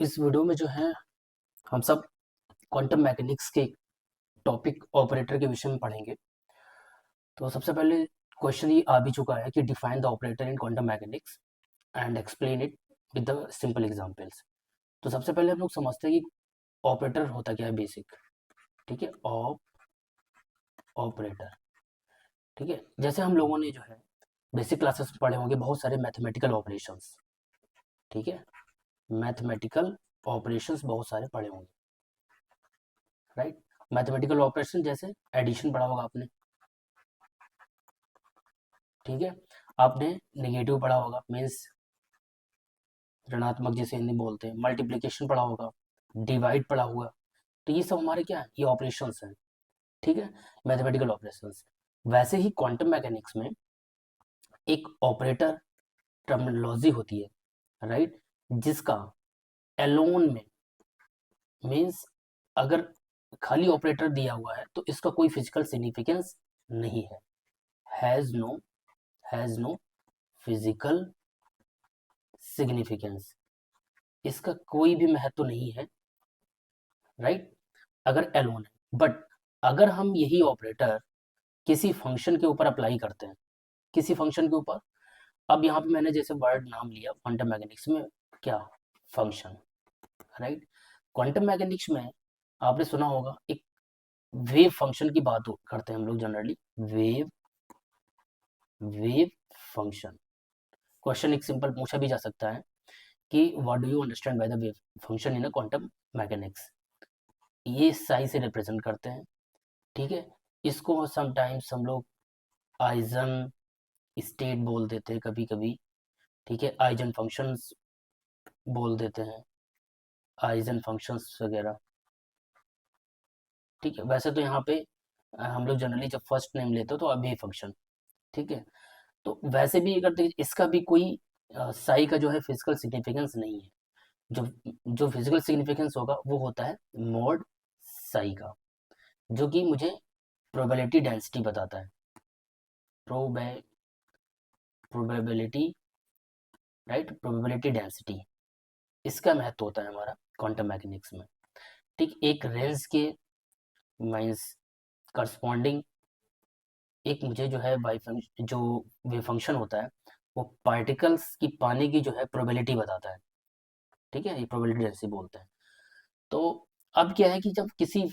इस वीडियो में जो है हम सब क्वांटम मैकेनिक्स के टॉपिक ऑपरेटर के विषय में पढ़ेंगे। तो सबसे पहले क्वेश्चन ये आ भी चुका है कि define the operator in quantum mechanics and explain it with the simple examples. तो सबसे पहले हम लोग समझते हैं कि ऑपरेटर होता क्या है, बेसिक। ठीक है, ऑपरेटर। ठीक है, जैसे हम लोगों ने जो है बेसिक क्लासेस में पढ़े होंगे बहुत सारे मैथमेटिकल ऑपरेशंस। ठीक है, मैथमेटिकल ऑपरेशंस बहुत सारे पढ़े होंगे, राइट। मैथमेटिकल ऑपरेशन जैसे एडिशन पढ़ा होगा आपने। ठीक है, आपने नेगेटिव पढ़ा होगा, मीन्स ऋणात्मक जिसे हिंदी में बोलते हैं। मल्टीप्लिकेशन पढ़ा होगा, डिवाइड पढ़ा होगा। तो ये सब हमारे क्या है, ये ऑपरेशंस हैं। ठीक है, मैथमेटिकल ऑपरेशंस। वैसे ही क्वांटम मैकेनिक्स में एक ऑपरेटर टर्मिनोलॉजी होती है, राइट, जिसका एलोन में, मीन्स अगर खाली ऑपरेटर दिया हुआ है तो इसका कोई फिजिकल सिग्निफिकेंस नहीं है। हैज नो फिजिकल सिग्निफिकेंस, इसका कोई भी महत्व नहीं है, राइट, अगर एलोन है। बट अगर हम यही ऑपरेटर किसी फंक्शन के ऊपर अप्लाई करते हैं, किसी फंक्शन के ऊपर, अब यहाँ पे मैंने जैसे वर्ड नाम लिया क्वांटम मैकेनिक्स में, क्या, फंक्शन, राइट। क्वांटम मैकेनिक्स में आपने सुना होगा एक वेव फंक्शन की बात करते हैं हम लोग generally, wave wave function. Question एक सिंपल पूछा भी जा सकता है कि what do you understand by the wave function in a quantum mechanics. ये साई से रिप्रेजेंट करते हैं। ठीक है, इसको समटाइम्स हम लोग आइजन स्टेट बोल देते हैं कभी कभी। ठीक है, आइजन फंक्शंस बोल देते हैं, आइजन फंक्शंस वगैरह। ठीक है, वैसे तो यहाँ पे हम लोग जनरली जब फर्स्ट नेम लेते हो तो अभी फंक्शन। ठीक है, तो वैसे भी अगर इसका भी कोई साई का जो है फिजिकल सिग्निफिकेंस नहीं है। जो जो फिजिकल सिग्निफिकेंस होगा वो होता है मॉड साई का, जो कि मुझे प्रोबेबिलिटी डेंसिटी बताता है। Proba probability, right, probability density, इसका महत्व होता है हमारा क्वांटम मैकेनिक्स में। ठीक, एक रेंज के मीन्स करस्पॉन्डिंग एक मुझे जो है जो वेव फंक्शन होता है वो पार्टिकल्स की पाने की जो है प्रोबेबिलिटी बताता है। ठीक है, ये प्रोबेबिलिटी डेंसिटी बोलते हैं। तो अब क्या है कि जब किसी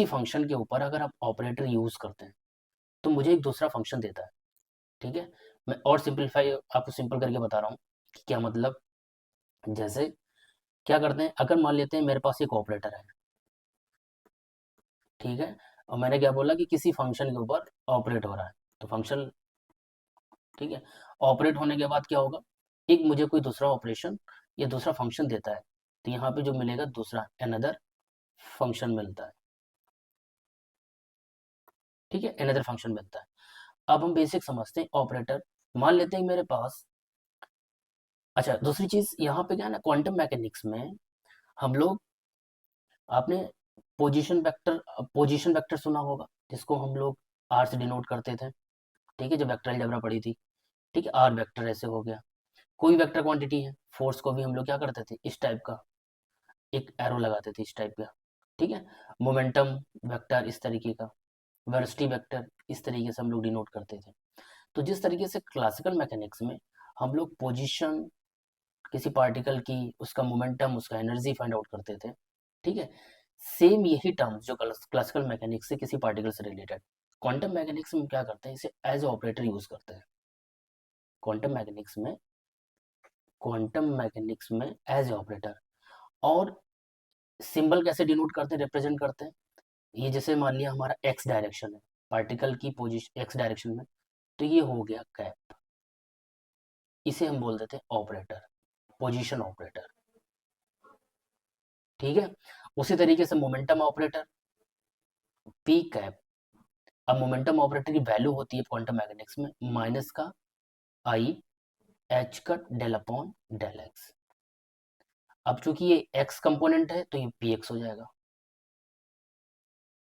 फंक्शन के ऊपर अगर आप ऑपरेटर यूज करते हैं तो मुझे एक दूसरा फंक्शन देता है। ठीक है, मैं और सिंपलीफाई आपको सिंपल करके बता रहा हूँ कि क्या मतलब। जैसे क्या करते हैं, अगर मान लेते हैं मेरे पास एक ऑपरेटर है। ठीक है, और मैंने क्या बोला कि किसी फंक्शन के ऊपर ऑपरेट हो रहा है, तो फंक्शन, ठीक है, ऑपरेट होने के बाद क्या होगा, एक मुझे कोई दूसरा ऑपरेशन या दूसरा फंक्शन देता है, तो यहाँ पे जो मिलेगा दूसरा अनदर फंक्शन मिलता है। ठीक है, अनदर फंक्शन मिलता है। अब हम बेसिक समझते हैं ऑपरेटर। मान लेते हैं मेरे पास, अच्छा दूसरी चीज यहाँ पे क्या है ना, क्वांटम मैकेनिक्स में हम लोग, आपने पोजीशन वेक्टर सुना होगा, जिसको हम लोग आर से डिनोट करते थे। ठीक है, जब वेक्टर अलजेब्रा पढ़ी थी। ठीक है, आर वेक्टर ऐसे हो गया। कोई वेक्टर क्वांटिटी है, फोर्स को भी हम लोग क्या करते थे, इस टाइप का एक एरो लगाते थे, इस टाइप का। ठीक है, मोमेंटम वेक्टर इस तरीके का, वेलोसिटी वेक्टर इस तरीके से हम लोग डिनोट करते थे। तो जिस तरीके से क्लासिकल मैकेनिक्स में हम लोग पोजीशन किसी पार्टिकल की, उसका मोमेंटम, उसका एनर्जी फाइंड आउट करते थे। ठीक है, सेम यही टर्म्स जो क्लासिकल मैकेनिक्स से किसी पार्टिकल से रिलेटेड, क्वांटम मैकेनिक्स में क्या करते हैं, इसे एज ऑपरेटर यूज करते हैं। क्वांटम मैकेनिक्स में एज ऑपरेटर। और सिंबल कैसे डिनोट करते हैं, रिप्रेजेंट करते हैं, ये जैसे मान लिया हमारा एक्स डायरेक्शन है, पार्टिकल की पोजीशन एक्स डायरेक्शन में, तो ये हो गया कैप, इसे हम बोल देते हैं ऑपरेटर, पोजीशन ऑपरेटर। ठीक है, उसी तरीके से मोमेंटम ऑपरेटर, पी कैप। अब मोमेंटम ऑपरेटर की वैल्यू होती है क्वांटम मैकेनिक्स में माइनस का i h cut del upon del x. अब चूंकि ये एक्स कंपोनेंट है तो ये पी एक्स हो जाएगा,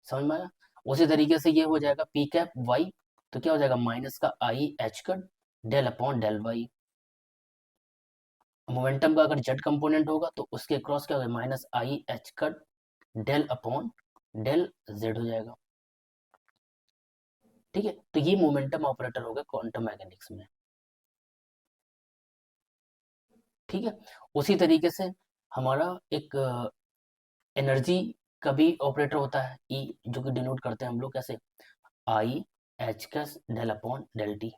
समझ में आया। उसी तरीके से ये हो जाएगा पी कैप वाई, तो क्या हो जाएगा माइनस का i h cut del upon del y. Momentum का अगर जेड कंपोनेंट होगा तो उसके क्रॉस क्या होगा, माइनस आई एच का डेल अपॉन डेल जेड हो जाएगा। ठीक है, तो ये मोमेंटम ऑपरेटर होगा क्वांटम मैकेनिक्स में। ठीक है, उसी तरीके से हमारा एक एनर्जी का भी ऑपरेटर होता है ई, जो कि डिनोट करते हैं हम लोग कैसे, आई एच का डेल अपॉन डेल टी,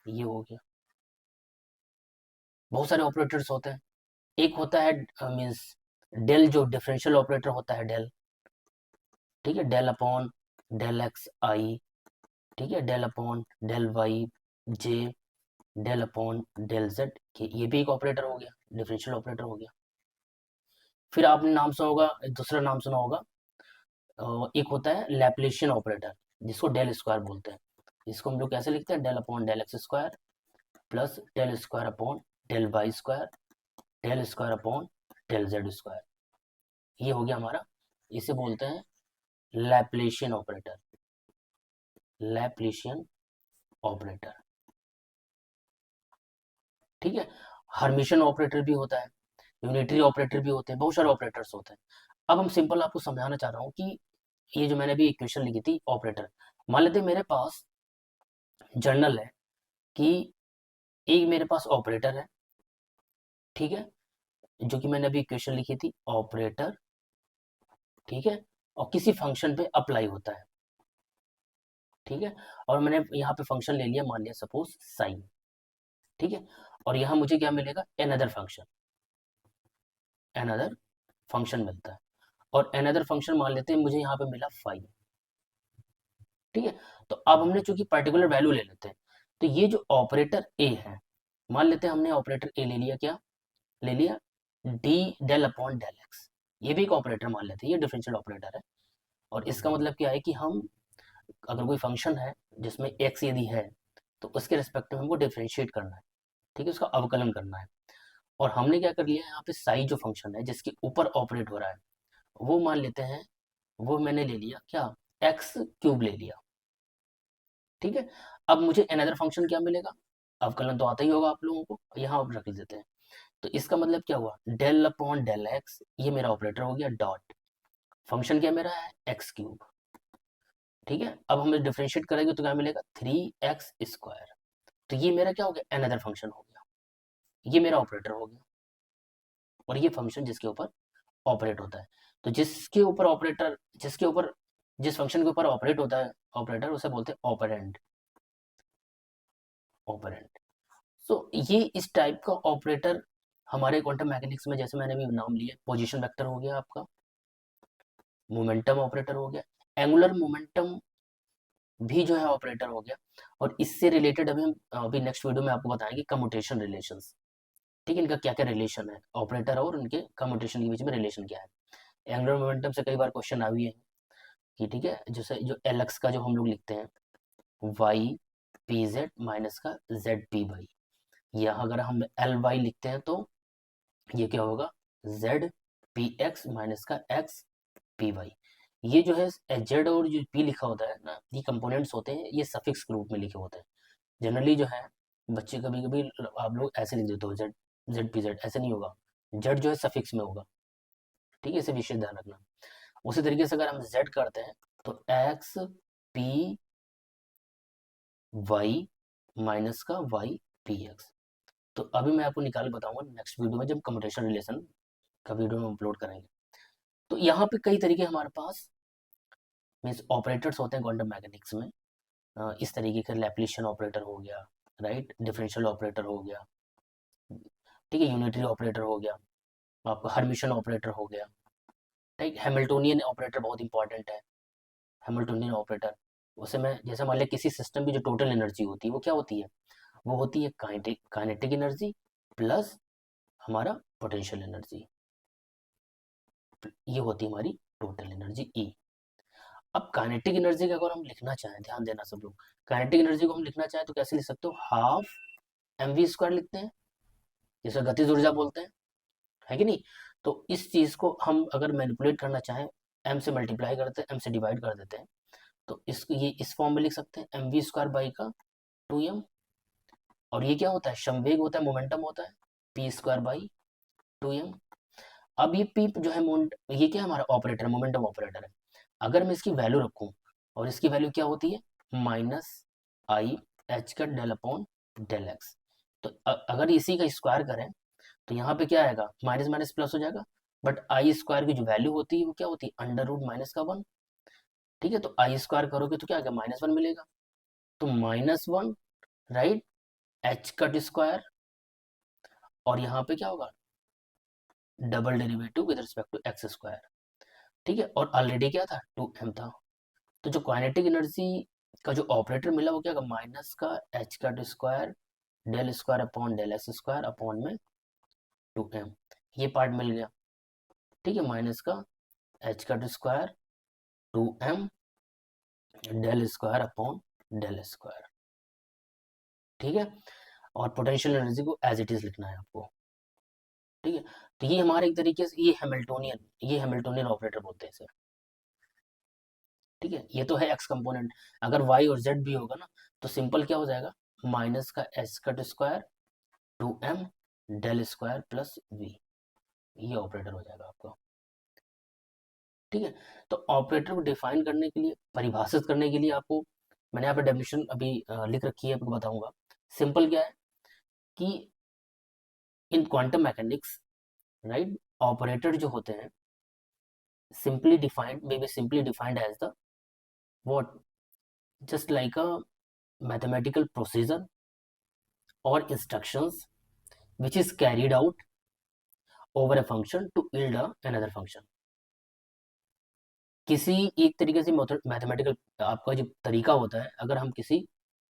ये हो गया। बहुत सारे ऑपरेटर्स होते हैं। एक होता है मीन्स डेल, जो डिफरेंशियल ऑपरेटर होता है डेल। ठीक है, डेल अपॉन डेल एक्स आई, ठीक है, डेल अपॉन डेल वाई जे, डेल अपॉन डेल जेड, ये भी एक ऑपरेटर हो गया, डिफरेंशियल ऑपरेटर हो गया। फिर आपने नाम सुना होगा, दूसरा नाम सुना होगा, एक होता है लैप्लेशियन ऑपरेटर, जिसको डेल स्क्वायर बोलते हैं। इसको हम लोग कैसे लिखते हैं, del upon del x square plus del square upon del y square, del square upon del z square, ये हो गया हमारा। इसे बोलते हैं लैप्लेशियन ऑपरेटर, लैप्लेशियन ऑपरेटर। ठीक है, हर्मिशन ऑपरेटर भी होता है, यूनिटरी ऑपरेटर भी होते हैं, बहुत सारे ऑपरेटर्स होते हैं। अब हम सिंपल आपको समझाना चाह रहा हूँ कि ये जो मैंने अभी इक्वेशन लिखी थी ऑपरेटर, मान लेते हैं मेरे पास जर्नल है कि एक मेरे पास ऑपरेटर है, ठीक है, जो कि मैंने अभी इक्वेशन लिखी थी ऑपरेटर, ठीक है, और किसी फंक्शन पे अप्लाई होता है। ठीक है, और मैंने यहाँ पे फंक्शन ले लिया, मान लिया सपोज साइन। ठीक है, और यहाँ मुझे क्या मिलेगा, एनदर फंक्शन, एनदर फंक्शन मिलता है, और एनदर फंक्शन मान लेते हैं मुझे यहाँ पे मिला फाइव। ठीक है, तो अब हमने चूंकि पर्टिकुलर वैल्यू ले लेते हैं, तो ये जो ऑपरेटर ए है, मान लेते हैं हमने ऑपरेटर ए ले लिया, क्या ले लिया, D del upon del x, ये भी एक ऑपरेटर मान लेते हैं, ये डिफरेंशियल ऑपरेटर है। और इसका मतलब क्या है कि हम अगर कोई फंक्शन है जिसमें एक्स यदि है, तो उसके रिस्पेक्ट में हमको डिफरेंशिएट करना है, ठीक है, उसका अवकलन करना है। और हमने क्या कर लिया, यहाँ पे साई जो फंक्शन है जिसके ऊपर ऑपरेट हो रहा है, वो मान लेते हैं, वो मैंने ले लिया क्या, एक्स क्यूब ले लिया। ठीक है, अब मुझे अनदर फंक्शन क्या मिलेगा, अवकलन तो आता ही होगा आप लोगों को, यहाँ आप रख देते हैं। तो इसका मतलब क्या हुआ, डेल अपॉन डेल एक्स, ये मेरा ऑपरेटर हो गया, डॉट फंक्शन क्या मेरा है, एक्स क्यूब। ठीक है, अब हम डिफरेंशिएट करेंगे तो क्या मिलेगा, थ्री एक्स स्क्वायर। तो ये मेरा क्या हो गया, अनदर फंक्शन हो गया, ये मेरा ऑपरेटर हो गया, और ये फंक्शन जिसके ऊपर ऑपरेट होता है। तो जिसके ऊपर ऑपरेटर, जिसके ऊपर, जिस फंक्शन के ऊपर ऑपरेट होता है ऑपरेटर, उसे बोलते हैं ऑपरेंड, ऑपरेंड। सो ये इस टाइप का ऑपरेटर हमारे क्वांटम मैकेनिक्स में, जैसे मैंने भी नाम लिया, पोजीशन वेक्टर हो गया आपका, मोमेंटम ऑपरेटर हो गया, एंगुलर मोमेंटम भी जो है ऑपरेटर हो गया। और इससे रिलेटेड अभी हम अभी नेक्स्ट वीडियो में आपको बताएंगे कम्यूटेशन रिलेशंस। ठीक है, इनका क्या क्या रिलेशन है, ऑपरेटर और इनके कम्यूटेशन के बीच में रिलेशन क्या है। एंगुलर मोमेंटम से कई बार क्वेश्चन आ भी है कि ठीक है, जैसे जो एल एक्स का जो हम लोग लिखते हैं वाई पी जेड माइनस का जेड पी वाई, या अगर हम एल वाई लिखते हैं तो ये क्या होगा, जेड पी एक्स माइनस का एक्स पी वाई। ये जो है जेड और जो पी लिखा होता है ना, ये कंपोनेंट्स होते हैं, ये सफिक्स के रूप में लिखे होते हैं। जनरली जो है बच्चे कभी कभी आप लोग ऐसे लिख देते हो, जेड जेड पी जेड, ऐसे नहीं होगा, जेड जो है सफिक्स में होगा। ठीक है, इसे विशेष ध्यान रखना। उसी तरीके से अगर हम जेड करते हैं तो एक्स पी वाई माइनस का वाई पी एक्स। तो अभी मैं आपको निकाल बताऊंगा नेक्स्ट वीडियो में, जब कम्यूटेशन रिलेशन का वीडियो में अपलोड करेंगे। तो यहाँ पे कई तरीके हमारे पास मीन्स ऑपरेटर्स होते हैं क्वांटम मैकेनिक्स में। इस तरीके का लैप्लेशियन ऑपरेटर हो गया, राइट, डिफरेंशियल ऑपरेटर हो गया, ठीक है, यूनिटरी ऑपरेटर हो गया, आपका हर्मिशन ऑपरेटर हो गया, राइट, हैमिल्टोनियन ऑपरेटर बहुत इंपॉर्टेंट है, हैमिल्टोनियन ऑपरेटर। उसे मैं जैसे मान लिया किसी सिस्टम की जो टोटल एनर्जी होती है वो क्या होती है, वो होती है काइनेटिक काइनेटिक एनर्जी प्लस हमारा पोटेंशियल एनर्जी, ये होती है हमारी टोटल एनर्जी ई। अब काइनेटिक एनर्जी का अगर हम लिखना चाहें, ध्यान देना सब लोग, काइनेटिक एनर्जी को हम लिखना चाहें तो कैसे लिख सकते हो, हाफ एम वी स्क्वायर लिखते हैं, जिसे गतिज ऊर्जा बोलते हैं, है कि नहीं। तो इस चीज को हम अगर मैनिपुलेट करना चाहें, एम से मल्टीप्लाई करते हैं, एम से डिवाइड कर देते हैं, तो इसको ये इस फॉर्म में लिख सकते हैं, एम वी स्क्वायर बाई का टू एम। और ये क्या होता है, संवेग होता है, मोमेंटम होता है, पी स्क्वायर बाई 2m। अब ये पी जो है ये क्या है हमारा ऑपरेटर, मोमेंटम ऑपरेटर है। अगर मैं इसकी वैल्यू रखूं, और इसकी वैल्यू क्या होती है, माइनस आई एच का डेल अपॉन डेल एक्स। तो अगर इसी का स्क्वायर करें तो यहाँ पे क्या आएगा, माइनस माइनस प्लस हो जाएगा। बट आई स्क्वायर की जो वैल्यू होती है वो क्या होती है, अंडर रूट माइनस का 1। ठीक है, तो आई स्क्वायर करोगे तो क्या आएगा, -1 मिलेगा। तो -1, राइट, एच कट स्क्वायर, और यहाँ पे क्या होगा, double derivative with respect to x square. ठीक है, और ऑलरेडी क्या था, 2m था। तो जो काइनेटिक एनर्जी का जो ऑपरेटर मिला वो क्या होगा, माइनस का h cut square del square upon del x square upon में 2m, ये पार्ट मिल गया। ठीक है, माइनस का h cut square 2m del square upon del square. ठीक है, और पोटेंशियल एनर्जी को एज इट इज लिखना है आपको। ठीक है, तो ये हमारे एक तरीके से ये हैमिल्टोनियन ऑपरेटर बोलते हैं इसे। ठीक है, ये तो है एक्स कंपोनेंट। अगर वाई और जेड भी होगा ना तो सिंपल क्या हो जाएगा, माइनस का h cut square 2m del square plus V, ये ऑपरेटर हो जाएगा आपका। ठीक है, तो ऑपरेटर को डिफाइन करने के लिए, परिभाषित करने के लिए आपको मैंने यहाँ पे डेफिनेशन अभी लिख रखी है, आपको बताऊंगा। सिंपल क्या है कि इन क्वांटम मैकेनिक्स, राइट, ऑपरेटर जो होते हैं simply defined, may be simply defined as the what, just like a mathematical procedure or instructions which is carried out over a function to yield another function। किसी एक तरीके से mathematical आपका जो तरीका होता है, अगर हम किसी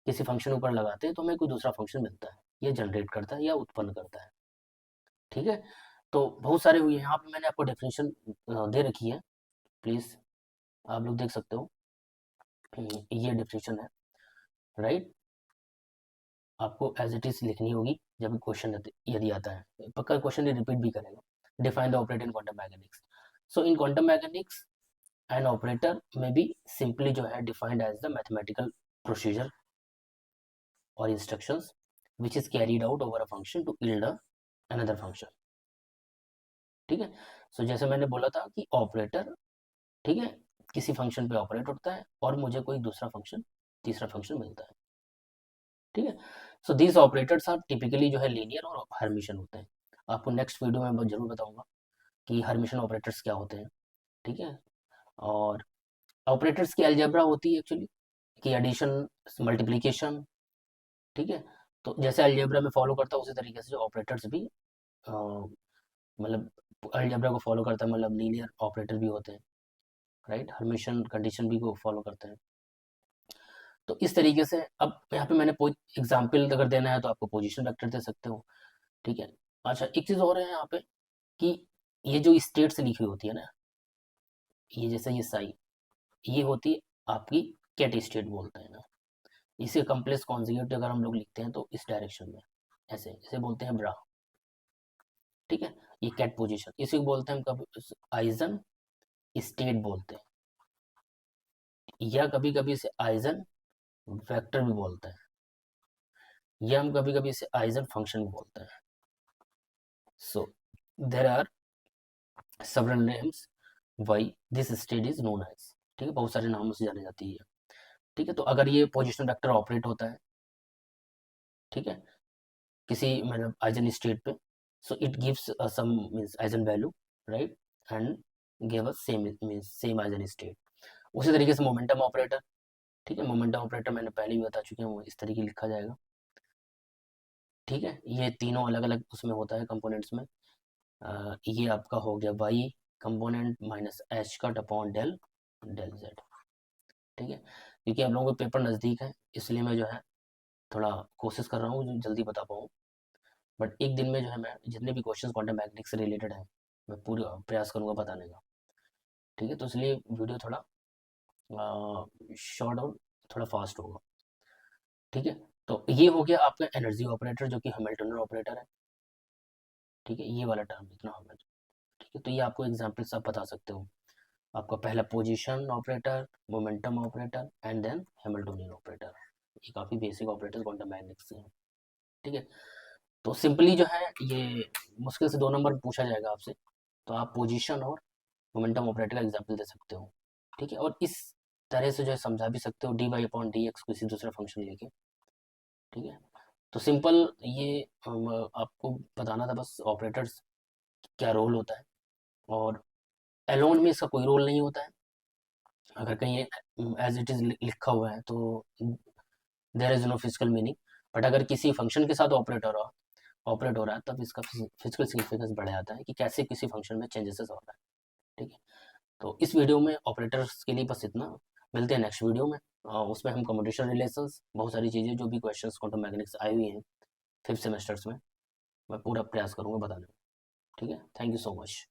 किसी फंक्शन ऊपर लगाते हैं तो हमें कोई दूसरा फंक्शन मिलता है, या जनरेट करता है या उत्पन्न करता है। ठीक है, तो बहुत सारे हुए, यहाँ पे मैंने आपको डेफिनेशन दे रखी है, प्लीज आप लोग देख सकते हो। ये डेफिनेशन है, राइट, आपको एज इट इज लिखनी होगी जब क्वेश्चन यदि आता है, पक्का क्वेश्चन रिपीट भी करेगा। Define the operator in quantum mechanics. So in quantum mechanics an operator may be simply जो है defined as the mathematical procedure और instructions which is carried out over a function to yield another function. ठीक है, सो जैसे मैंने बोला था कि ऑपरेटर, ठीक है, किसी फंक्शन पे ऑपरेट होता है और मुझे कोई दूसरा फंक्शन, तीसरा फंक्शन मिलता है। ठीक है, so these operators are typically जो है लीनियर और हर्मिशन होते हैं। आपको नेक्स्ट वीडियो में जरूर बताऊंगा कि हर्मिशन ऑपरेटर्स क्या होते हैं। ठीक है, और ऑपरेटर्स की अलजेब्रा होती है एक्चुअली कि एडिशन, मल्टीप्लिकेशन। ठीक है, तो जैसे अलजेब्रा में फॉलो करता है उसी तरीके से जो ऑपरेटर्स भी मतलब अलजेब्रा को फॉलो करता है, मतलब लीनियर ऑपरेटर भी होते हैं, राइट, हर्मिशन कंडीशन भी को फॉलो करते हैं। तो इस तरीके से अब यहाँ पे मैंने एग्जाम्पल अगर देना है तो आपको पोजिशन वेक्टर दे सकते हो। ठीक है, अच्छा एक चीज़ और है यहाँ पे कि ये जो स्टेट्स लिखी होती है ना, ये जैसे ये साई, ये होती है आपकी कैट स्टेट बोलते हैं ना। इसे कम्प्लेक्स कॉन्जुगेट अगर हम लोग लिखते हैं तो इस डायरेक्शन में ऐसे इसे बोलते हैं ब्रा। ठीक है, ये कैट पोजीशन, इसे बोलते हैं हम कभी आइजन स्टेट बोलते हैं, या कभी कभी इसे आइजन वेक्टर भी बोलते हैं, या हम कभी कभी इसे आइजन फंक्शन भी बोलते हैं। So there are several names why this state is known as। ठीक है, बहुत सारे नामों से जानी जाती है। ठीक है, तो अगर ये पोजिशनल वेक्टर ऑपरेट होता है, ठीक है, किसी मतलब आइजन स्टेट पे, so it gives some means eigen value, right, and give us same means same eigen state. उसी तरीके से मोमेंटम ऑपरेटर, ठीक है, मोमेंटम ऑपरेटर मैंने पहले ही बता चुके हैं, वो इस तरीके लिखा जाएगा। ठीक है, ये तीनों अलग अलग उसमें होता है कंपोनेंट्स में। ये आपका हो गया y component minus h cut upon del del z. ठीक है, क्योंकि हम लोगों को पेपर नज़दीक है इसलिए मैं जो है थोड़ा कोशिश कर रहा हूँ जो जल्दी बता पाऊँ। बट एक दिन में जो है मैं जितने भी क्वेश्चंस क्वांटम मैकेनिक्स से रिलेटेड हैं मैं पूरी प्रयास करूँगा बताने का। ठीक है, तो इसलिए वीडियो थोड़ा शॉर्ट और थोड़ा फास्ट होगा। ठीक है, तो ये हो गया आपका एनर्जी ऑपरेटर जो कि हैमिल्टनियन ऑपरेटर है। ठीक है, ये वाला टर्म इतना होगा। ठीक है, तो ये आपको एग्जाम्पल्स आप बता सकते हो। आपका पहला position operator, momentum operator and then Hamiltonian operator. ये काफ़ी बेसिक ऑपरेटर्स क्वांटम मैकेनिक्स से हैं। ठीक है, तो सिंपली जो है ये मुश्किल से 2 नंबर पूछा जाएगा आपसे, तो आप पोजीशन और मोमेंटम ऑपरेटर का एग्जांपल दे सकते हो, ठीक है? और इस तरह से जो है समझा भी सकते हो dy अपॉन dx किसी दूसरा फंक्शन लेके, ठीक है? तो सिंपल ये आपको बताना था बस ऑपरेटर्स क्या रोल होता है, और एलोन में इसका कोई रोल नहीं होता है। अगर कहीं एज इट इज़ लिखा हुआ है तो there is no physical meaning, but अगर किसी फंक्शन के साथ ऑपरेट हो रहा है तब इसका फिजिकल सिग्निफिकेंस बढ़ जाता है कि कैसे किसी फंक्शन में चेंजेस हो रहा है, ठीक है? तो इस वीडियो में ऑपरेटर्स के लिए बस इतना। मिलते हैं नेक्स्ट वीडियो में। उसमें हम कम्यूटेशन रिलेशंस, बहुत सारी चीज़ें जो भी क्वेश्चंस क्वांटम मैकेनिक्स आई हुई हैं 5th सेमेस्टर्स में, मैं पूरा प्रयास करूँगा बताने में, ठीक है? Thank you so much.